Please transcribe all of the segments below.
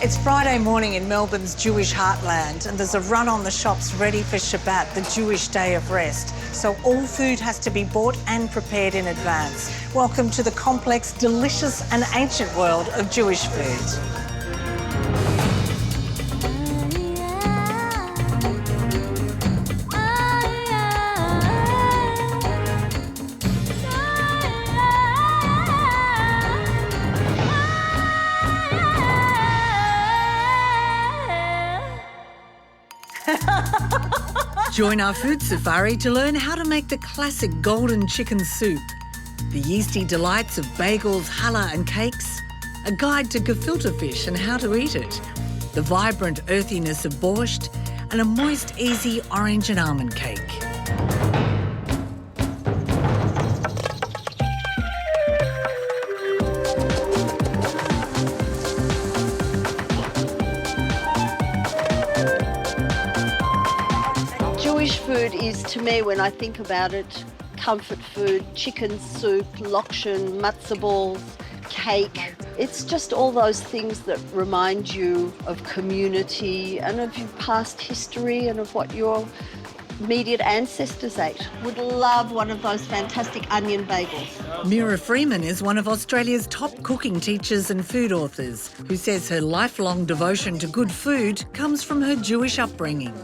It's Friday morning in Melbourne's Jewish heartland and there's a run on the shops ready for Shabbat, the Jewish day of rest. So all food has to be bought and prepared in advance. Welcome to the complex, delicious and ancient world of Jewish food. Join our food safari to learn how to make the classic golden chicken soup, the yeasty delights of bagels, challah and cakes, a guide to gefilte fish and how to eat it, the vibrant earthiness of borscht, and a moist, easy orange and almond cake. Jewish food is, to me, when I think about it, comfort food, chicken soup, lokshen, matzah balls, cake. It's just all those things that remind you of community and of your past history and of what your immediate ancestors ate. Would love one of those fantastic onion bagels. Mira Freeman is one of Australia's top cooking teachers and food authors who says her lifelong devotion to good food comes from her Jewish upbringing.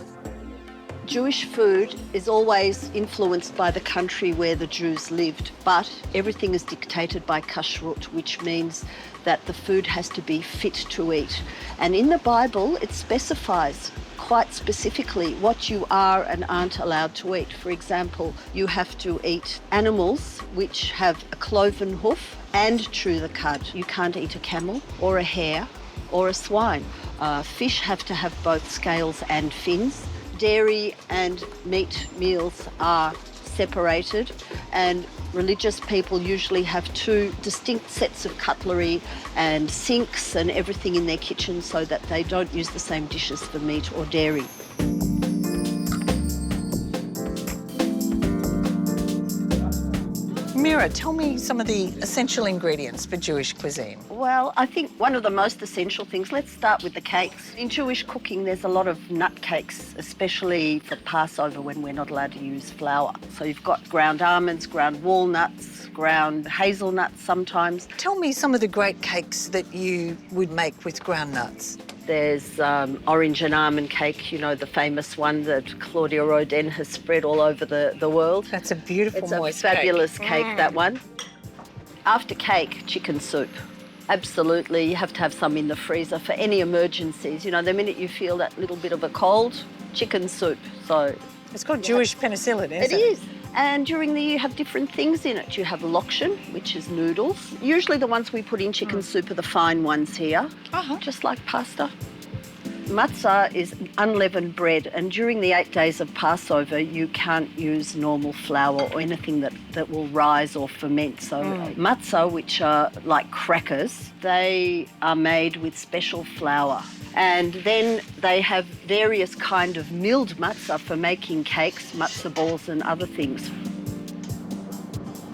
Jewish food is always influenced by the country where the Jews lived, but everything is dictated by kashrut, which means that the food has to be fit to eat. And in the Bible, it specifies quite specifically what you are and aren't allowed to eat. For example, you have to eat animals which have a cloven hoof and chew the cud. You can't eat a camel or a hare or a swine. Fish have to have both scales and fins. Dairy and meat meals are separated, and religious people usually have two distinct sets of cutlery and sinks and everything in their kitchen so that they don't use the same dishes for meat or dairy. Mira, tell me some of the essential ingredients for Jewish cuisine. Well, I think one of the most essential things, let's start with the cakes. In Jewish cooking, there's a lot of nut cakes, especially for Passover when we're not allowed to use flour. So you've got ground almonds, ground walnuts, ground hazelnuts sometimes. Tell me some of the great cakes that you would make with ground nuts. There's orange and almond cake, you know, the famous one that Claudia Roden has spread all over the world. That's a beautiful, moist cake. It's a fabulous cake, that one. After cake, chicken soup. Absolutely, you have to have some in the freezer for any emergencies. You know, the minute you feel that little bit of a cold, chicken soup. So it's called Jewish penicillin, isn't it? It is. And during the year, you have different things in it. You have lokshen, which is noodles. Usually the ones we put in chicken soup are the fine ones here, just like pasta. Matzah is unleavened bread, and during the 8 days of Passover, you can't use normal flour or anything that will rise or ferment. So matzah, which are like crackers, they are made with special flour. And then they have various kind of milled matzah for making cakes, matzah balls and other things.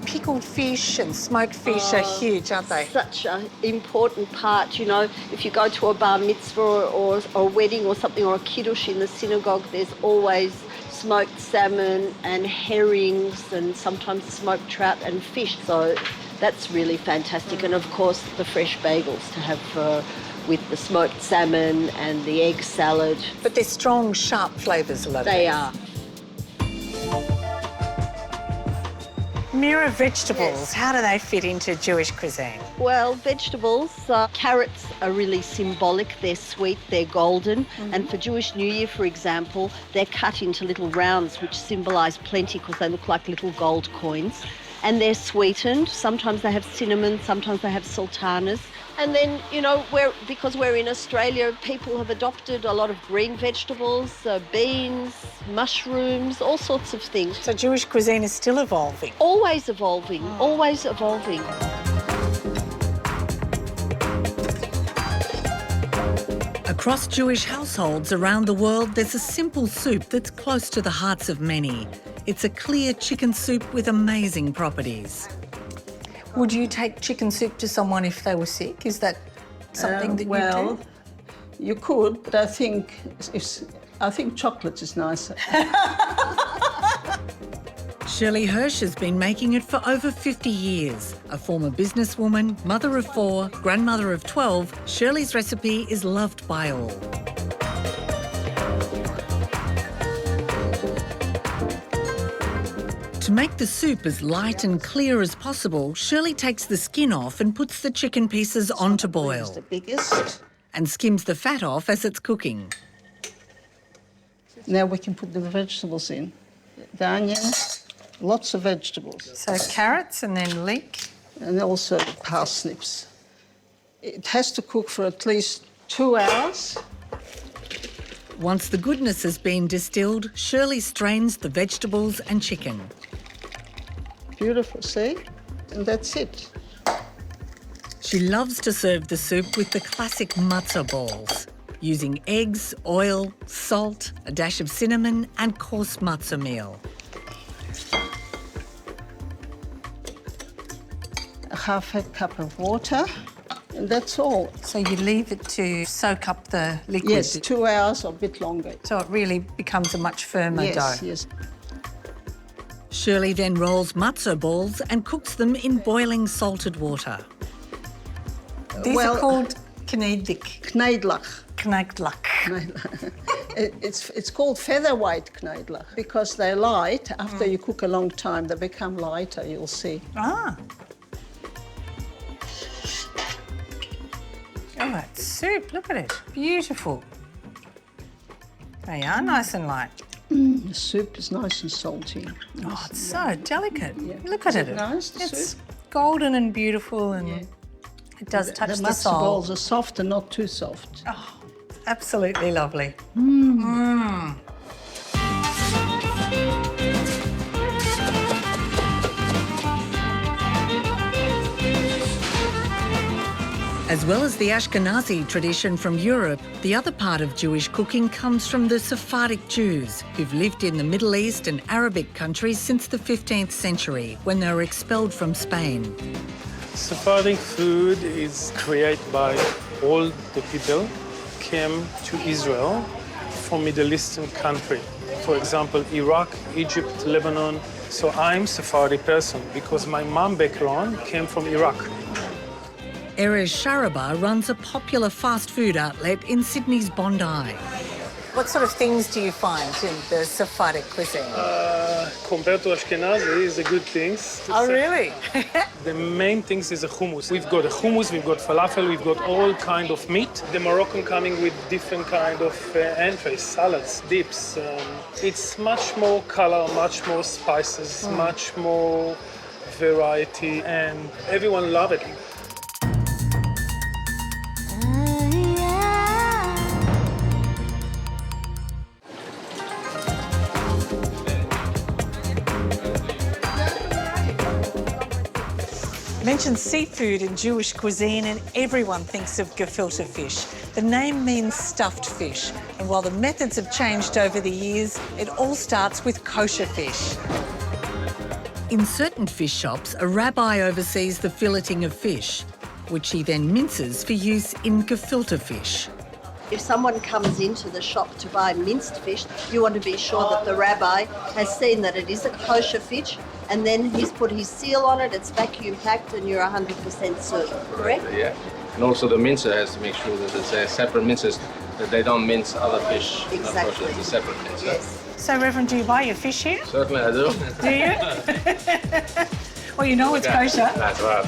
Pickled fish and smoked fish are huge, aren't they? Such an important part, you know. If you go to a bar mitzvah or a wedding or something, or a kiddush in the synagogue, there's always smoked salmon and herrings and sometimes smoked trout and fish. So that's really fantastic. And of course, the fresh bagels to have with the smoked salmon and the egg salad. But they're strong, sharp flavours, a lot of They are. Mira, vegetables, how do they fit into Jewish cuisine? Well, vegetables, carrots are really symbolic. They're sweet, they're golden. And for Jewish New Year, for example, they're cut into little rounds which symbolise plenty because they look like little gold coins. And they're sweetened. Sometimes they have cinnamon, sometimes they have sultanas. And then, you know, because we're in Australia, people have adopted a lot of green vegetables, beans, mushrooms, all sorts of things. So Jewish cuisine is still evolving? Always evolving, always evolving. Across Jewish households around the world, there's a simple soup that's close to the hearts of many. It's a clear chicken soup with amazing properties. Would you take chicken soup to someone if they were sick? Is that something that you do? You could, but I think chocolate is nicer. Shirley Hirsch has been making it for over 50 years. A former businesswoman, mother of 4, grandmother of 12, Shirley's recipe is loved by all. To make the soup as light and clear as possible, Shirley takes the skin off and puts the chicken pieces on to boil. The biggest. And skims the fat off as it's cooking. Now we can put the vegetables in. The onions, lots of vegetables. So carrots and then leek. And also parsnips. It has to cook for at least 2 hours. Once the goodness has been distilled, Shirley strains the vegetables and chicken. Beautiful, see? And that's it. She loves to serve the soup with the classic matzah balls, using eggs, oil, salt, a dash of cinnamon and coarse matzah meal. Half a cup of water, and that's all. So you leave it to soak up the liquid? Yes, 2 hours or a bit longer. So it really becomes a much firmer dough? Yes. Shirley then rolls matzah balls and cooks them in boiling salted water. These are called kneidlich. Kneidlach. It's called feather white kneidlach because they're light. After you cook a long time, they become lighter, you'll see. Ah. Oh, that soup, look at it. Beautiful. They are nice and light. The soup is nice and salty. Oh, it's so delicate. Yeah. Look at it. Nice, the It's soup? golden and beautiful and it does touch the matzah soul. balls are soft and not too soft. Oh, absolutely lovely. As well as the Ashkenazi tradition from Europe, the other part of Jewish cooking comes from the Sephardic Jews, who've lived in the Middle East and Arabic countries since the 15th century, when they were expelled from Spain. Sephardic food is created by all the people came to Israel from Middle Eastern country. For example, Iraq, Egypt, Lebanon. So I'm Sephardi person because my mom background came from Iraq. Erez Sharaba runs a popular fast food outlet in Sydney's Bondi. What sort of things do you find in the Sephardic cuisine? Compared to Ashkenazi, is a good things. Oh, really? The main things is a hummus. We've got a hummus, we've got falafel, we've got all kind of meat. The Moroccan coming with different kind of entrees, salads, dips. It's much more color, much more spices, much more variety, and everyone love it. Mention seafood in Jewish cuisine and everyone thinks of gefilte fish. The name means stuffed fish, and while the methods have changed over the years, it all starts with kosher fish. In certain fish shops, a rabbi oversees the filleting of fish, which he then minces for use in gefilte fish. If someone comes into the shop to buy minced fish, you want to be sure that the rabbi has seen that it is a kosher fish, and then he's put his seal on it, it's vacuum packed, and you're 100% certain, correct? Yeah. And also the mincer has to make sure that it's separate mincers, that they don't mince other fish. Exactly. It's a separate mincer. Yes. So, Reverend, do you buy your fish here? Certainly I do. Do you? Well, you know it's kosher. That's right.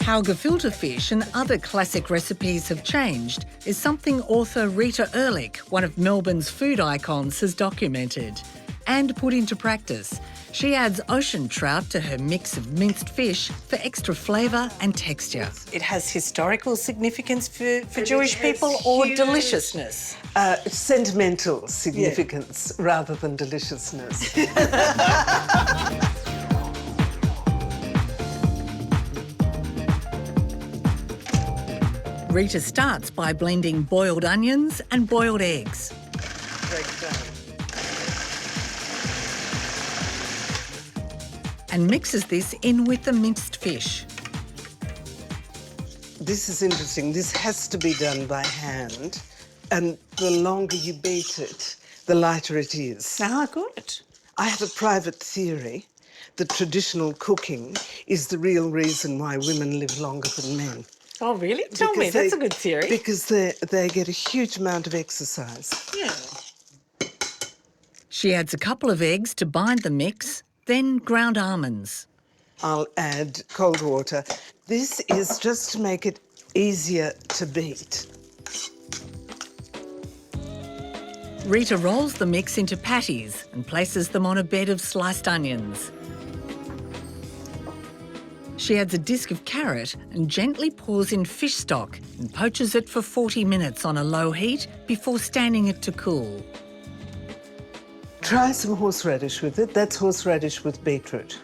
How gefilte fish and other classic recipes have changed is something author Rita Ehrlich, one of Melbourne's food icons, has documented and put into practice. She adds ocean trout to her mix of minced fish for extra flavour and texture. It has historical significance for Jewish people or deliciousness? Sentimental significance rather than deliciousness. Rita starts by blending boiled onions and boiled eggs. And mixes this in with the minced fish. this is interesting. This has to be done by hand, and the longer you beat it, the lighter it is. Ah, good. I have a private theory that traditional cooking is the real reason why women live longer than men. Oh, really? Tell me, that's a good theory. Because they get a huge amount of exercise. Yeah. She adds a couple of eggs to bind the mix, then ground almonds. I'll add cold water. This is just to make it easier to beat. Rita rolls the mix into patties and places them on a bed of sliced onions. She adds a disc of carrot and gently pours in fish stock and poaches it for 40 minutes on a low heat before standing it to cool. Try some horseradish with it. That's horseradish with beetroot.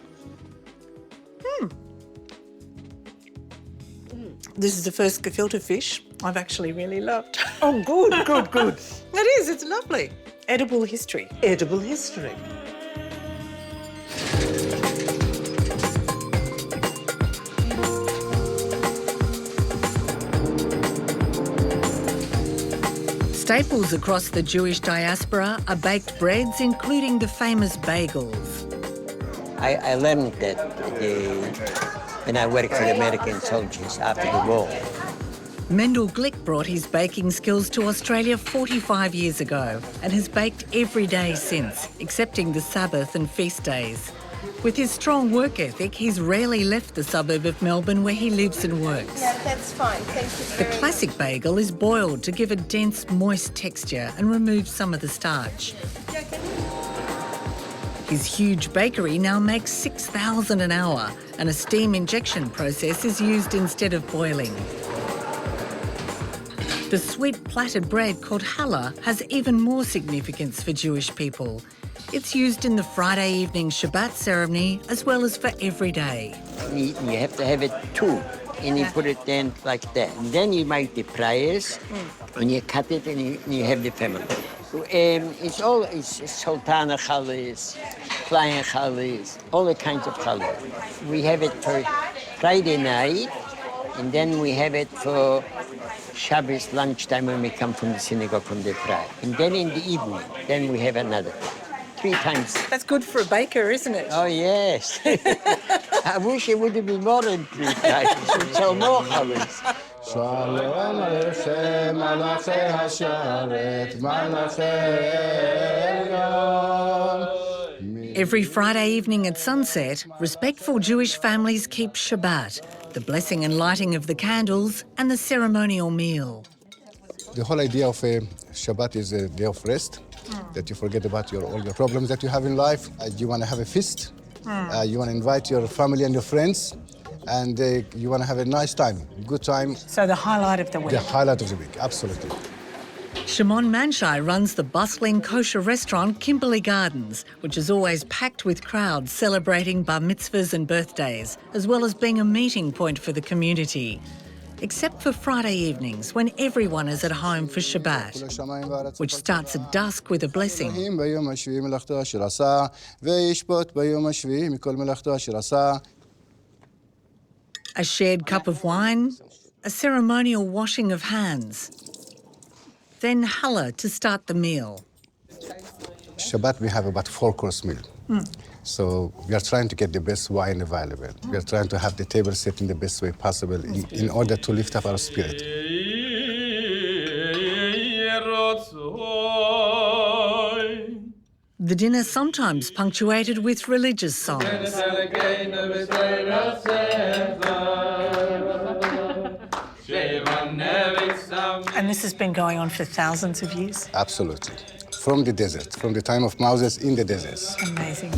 This is the first gefilte fish I've actually really loved. Oh, good, good, good. It is, it's lovely. Edible history. Edible history. Staples across the Jewish diaspora are baked breads, including the famous bagels. I learned that when I worked for the American soldiers after the war. Mendel Glick brought his baking skills to Australia 45 years ago and has baked every day since, excepting the Sabbath and feast days. With his strong work ethic, he's rarely left the suburb of Melbourne where he lives and works. Yeah, that's fine. Thank you The classic bagel is boiled to give a dense, moist texture and remove some of the starch. His huge bakery now makes 6,000 an hour, and a steam injection process is used instead of boiling. The sweet plaited bread called challah has even more significance for Jewish people. It's used in the Friday evening Shabbat ceremony as well as for every day. You have to have it too, and you put it then like that. And then you make the prayers, and you cut it, and you have the family. It's sultana challahs, flying challahs, all the kinds of challah. We have it for Friday night, and then we have it for Shabbos lunchtime when we come from the synagogue from the prayer. And then in the evening, then we have another. 3 times. That's good for a baker, isn't it? Oh, yes. I wish it would have been more than 3 times. So more colors. Shalom Aleichem, Malachei Hasharet, Malachei Elyon. Every Friday evening at sunset, respectful Jewish families keep Shabbat, the blessing and lighting of the candles and the ceremonial meal. The whole idea of Shabbat is a day of rest, that you forget about all your problems that you have in life. You want to have a feast. You want to invite your family and your friends, and you want to have a nice time, good time. So the highlight of the week. The highlight of the week, absolutely. Shimon Manshai runs the bustling kosher restaurant Kimberley Gardens, which is always packed with crowds celebrating bar mitzvahs and birthdays, as well as being a meeting point for the community. Except for Friday evenings, when everyone is at home for Shabbat, which starts at dusk with a blessing. A shared cup of wine, a ceremonial washing of hands, then challah to start the meal. Shabbat, we have about 4-course meal. So we are trying to get the best wine available. We are trying to have the table set in the best way possible in order to lift up our spirit. The dinner sometimes punctuated with religious songs. And this has been going on for thousands of years? Absolutely. From the desert, from the time of Moses in the deserts. Amazing.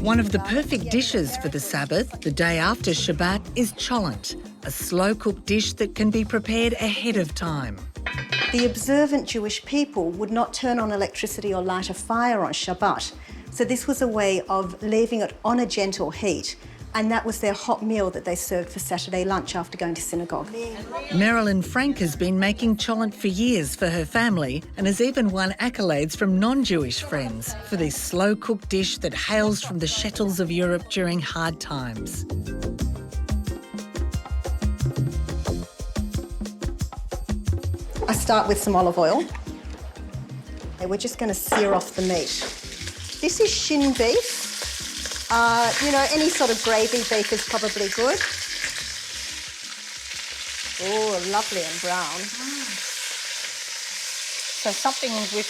One of the perfect dishes for the Sabbath, the day after Shabbat, is cholent, a slow-cooked dish that can be prepared ahead of time. The observant Jewish people would not turn on electricity or light a fire on Shabbat, so this was a way of leaving it on a gentle heat And that was their hot meal that they served for Saturday lunch after going to synagogue. Marilyn Frank has been making cholent for years for her family and has even won accolades from non-Jewish friends for this slow-cooked dish that hails from the shtetls of Europe during hard times. I start with some olive oil. Okay, we're just going to sear off the meat. This is shin beef. Any sort of gravy beef is probably good. Oh, lovely and brown. So something with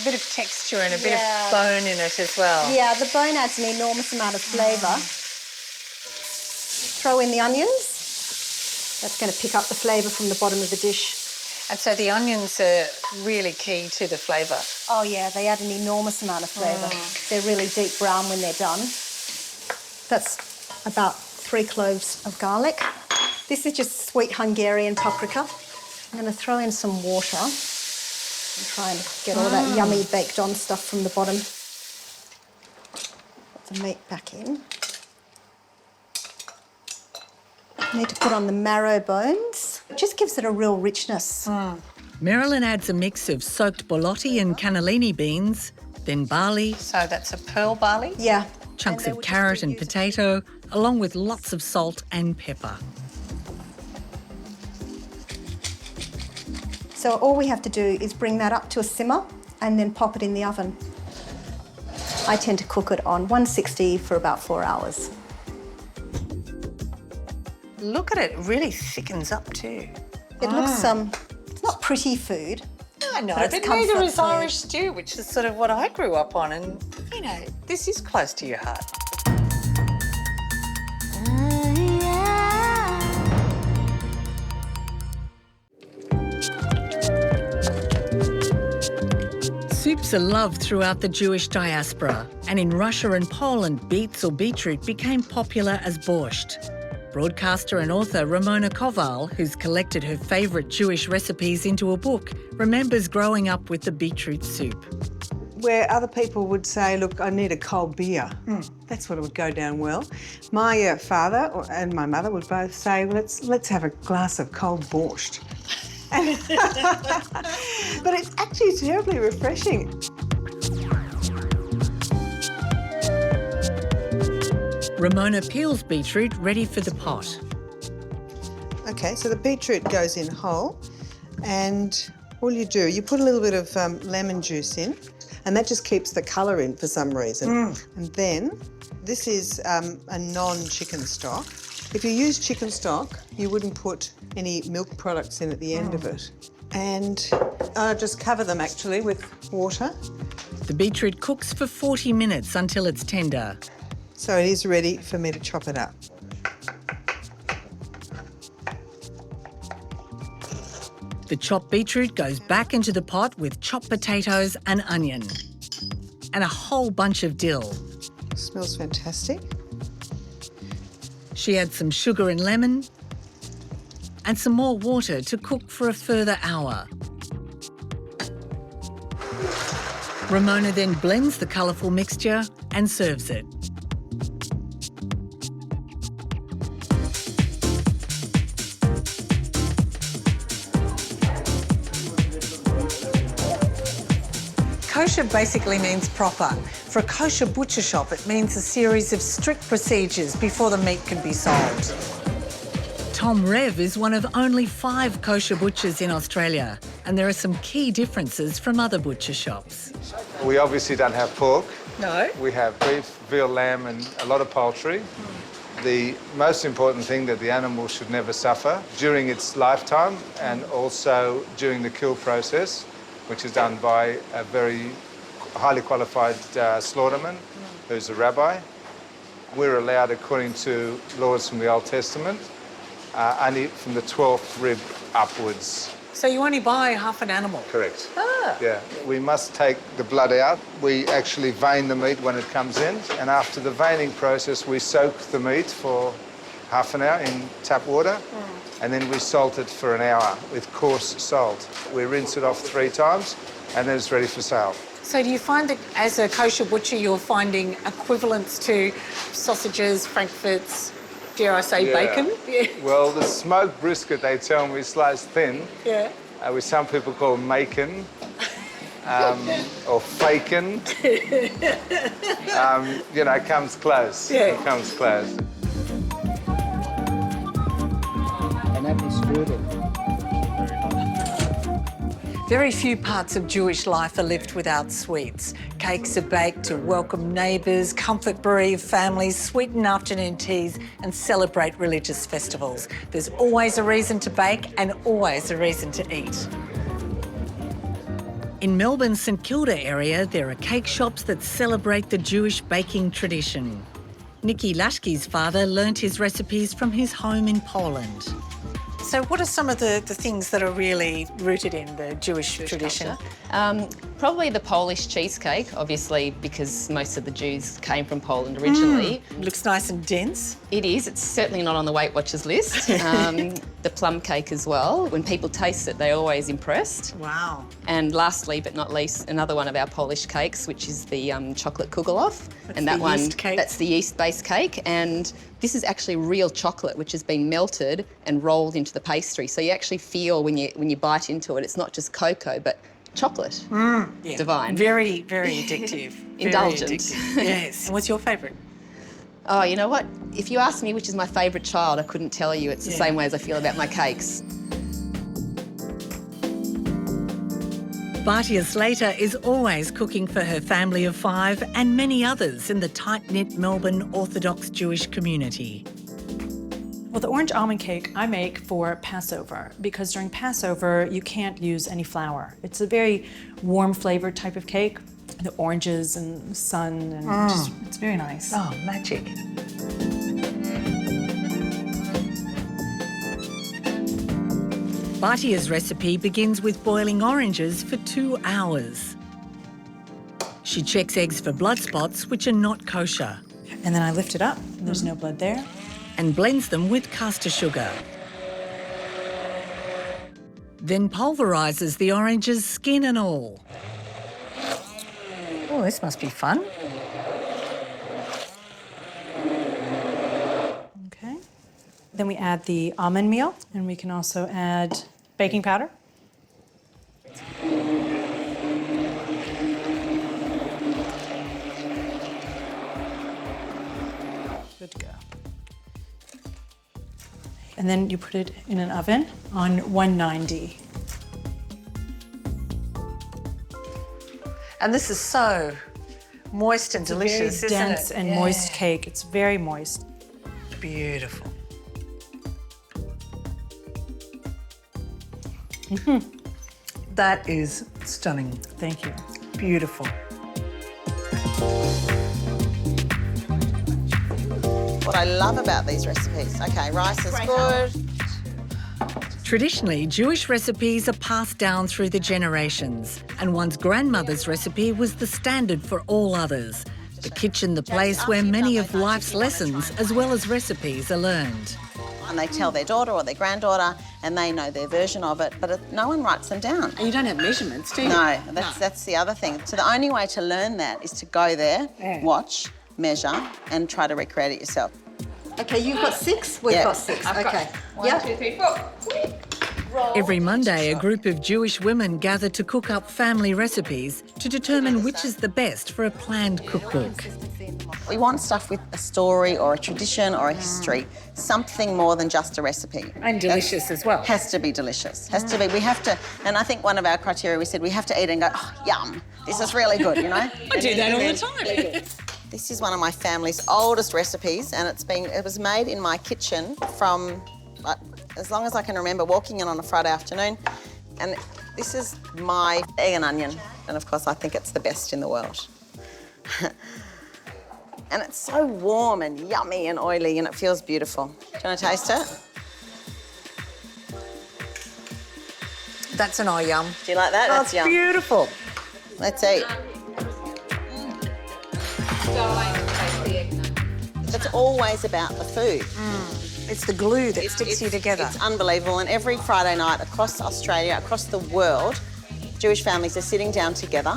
a bit of texture and a bit of bone in it as well. Yeah, the bone adds an enormous amount of flavour. Throw in the onions. That's going to pick up the flavour from the bottom of the dish. And so the onions are really key to the flavour. Oh, yeah, they add an enormous amount of flavour. They're really deep brown when they're done. That's about 3 cloves of garlic. This is just sweet Hungarian paprika. I'm going to throw in some water and try and get all that yummy baked-on stuff from the bottom. Put the meat back in. Need to put on the marrow bones. It just gives it a real richness. Marilyn adds a mix of soaked borlotti and cannellini beans, then barley. So that's a pearl barley? Yeah. Chunks of carrot and potato, along with lots of salt and pepper. So all we have to do is bring that up to a simmer and then pop it in the oven. I tend to cook it on 160 for about 4 hours. Look at it, really thickens up too. It looks, it's not pretty food. I know, but but it's neither comfort is food. Irish stew, which is sort of what I grew up on, and, this is close to your heart. Soups are loved throughout the Jewish diaspora, and in Russia and Poland, beets or beetroot became popular as borscht. Broadcaster and author Ramona Koval, who's collected her favourite Jewish recipes into a book, remembers growing up with the beetroot soup. Where other people would say, look, I need a cold beer. That's what would go down well. My father and my mother would both say, well, let's have a glass of cold borscht. But it's actually terribly refreshing. Ramona peels beetroot ready for the pot. Okay, so the beetroot goes in whole, and all you do, you put a little bit of lemon juice in, and that just keeps the colour in for some reason. And then this is a non-chicken stock. If you use chicken stock, you wouldn't put any milk products in at the end of it. And I just cover them actually with water. The beetroot cooks for 40 minutes until it's tender. So it is ready for me to chop it up. The chopped beetroot goes back into the pot with chopped potatoes and onion. And a whole bunch of dill. Smells fantastic. She adds some sugar and lemon and some more water to cook for a further hour. Ramona then blends the colourful mixture and serves it. Kosher basically means proper. For a kosher butcher shop, it means a series of strict procedures before the meat can be sold. Tom Rev is one of only 5 kosher butchers in Australia, and there are some key differences from other butcher shops. We obviously don't have pork. No. We have beef, veal, lamb, and a lot of poultry. The most important thing that the animal should never suffer during its lifetime and also during the kill process, which is done by a very highly qualified slaughterman who's a rabbi. We're allowed, according to laws from the Old Testament, only from the 12th rib upwards. So you only buy half an animal? Correct. Ah. Yeah. We must take the blood out. We actually vein the meat when it comes in, and after the veining process, we soak the meat for half an hour in tap water, and then we salt it for an hour with coarse salt. We rinse it off 3 times, and then it's ready for sale. So do you find that as a kosher butcher you're finding equivalents to sausages, frankfurts, dare I say bacon? Yeah. Well, the smoked brisket, they tell me, sliced thin, which some people call macon. Or fakin, you know, it comes close. Yeah. It comes close. And that is good. Very few parts of Jewish life are left without sweets. Cakes are baked to welcome neighbours, comfort bereaved families, sweeten afternoon teas and celebrate religious festivals. There's always a reason to bake and always a reason to eat. In Melbourne's St Kilda area, there are cake shops that celebrate the Jewish baking tradition. Nicky Lashke's father learnt his recipes from his home in Poland. So what are some of the things that are really rooted in the Jewish tradition? Probably the Polish cheesecake, obviously, because most of the Jews came from Poland originally. Looks nice and dense. It is. It's certainly not on the Weight Watchers list. The plum cake as well. When people taste it, they're always impressed. Wow. And lastly, but not least, another one of our Polish cakes, which is the chocolate kugelow. And that one, yeast cake. That's the yeast-based cake. And this is actually real chocolate, which has been melted and rolled into the pastry. So you actually feel when you bite into it, it's not just cocoa, but chocolate. Yeah. Divine. Very, very addictive. Indulgent. Very addictive. Yes. And what's your favourite? Oh, you know what? If you ask me which is my favourite child, I couldn't tell you. It's the same way as I feel about my cakes. Batia Slater is always cooking for her family of 5 and many others in the tight-knit Melbourne Orthodox Jewish community. Well, the orange almond cake I make for Passover because during Passover you can't use any flour. It's a very warm flavoured type of cake. The oranges and the sun and just, it's very nice. Oh, magic. Batia's recipe begins with boiling oranges for 2 hours. She checks eggs for blood spots, which are not kosher. And then I lift it up, and there's no blood there. And blends them with caster sugar. Then pulverises the oranges, skin and all. Oh, this must be fun. Okay. Then we add the almond meal, and we can also add baking powder. Good to go. And then you put it in an oven on 190. And this is so moist and delicious, It's a very isn't dense it? and moist cake. It's very moist. Beautiful. That is stunning. Thank you. Beautiful. What I love about these recipes, okay, rice is good. Traditionally, Jewish recipes are passed down through the generations, and one's grandmother's recipe was the standard for all others. The kitchen, the place where many of life's lessons, as well as recipes, are learned. And they tell their daughter or their granddaughter, and they know their version of it, but no one writes them down. And you don't have measurements, do you? No, that's the other thing. So the only way to learn that is to go there, watch, measure, and try to recreate it yourself. Okay, you've got 6? We've got 6. Okay. 1, 2, 3, 4. Every Monday, a group of Jewish women gather to cook up family recipes to determine which is the best for a planned cookbook. We want stuff with a story or a tradition or a history, something more than just a recipe. And delicious as well. Has to be delicious. Has to be. We have to, and I think one of our criteria, we said we have to eat and go, oh, yum, this is really good, you know? I do that all the time. This is one of my family's oldest recipes, and it was made in my kitchen from as long as I can remember, walking in on a Friday afternoon. And this is my egg and onion, and of course I think it's the best in the world. And it's so warm and yummy and oily, and it feels beautiful. Do you want to taste it? That's an yum. Do you like that? That's yum. Beautiful. Let's eat. It's always about the food. It's the glue that sticks you together. It's unbelievable. And every Friday night across Australia, across the world, Jewish families are sitting down together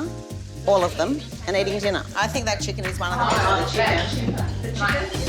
all of them, and eating dinner. I think that chicken is one of the best. The chicken.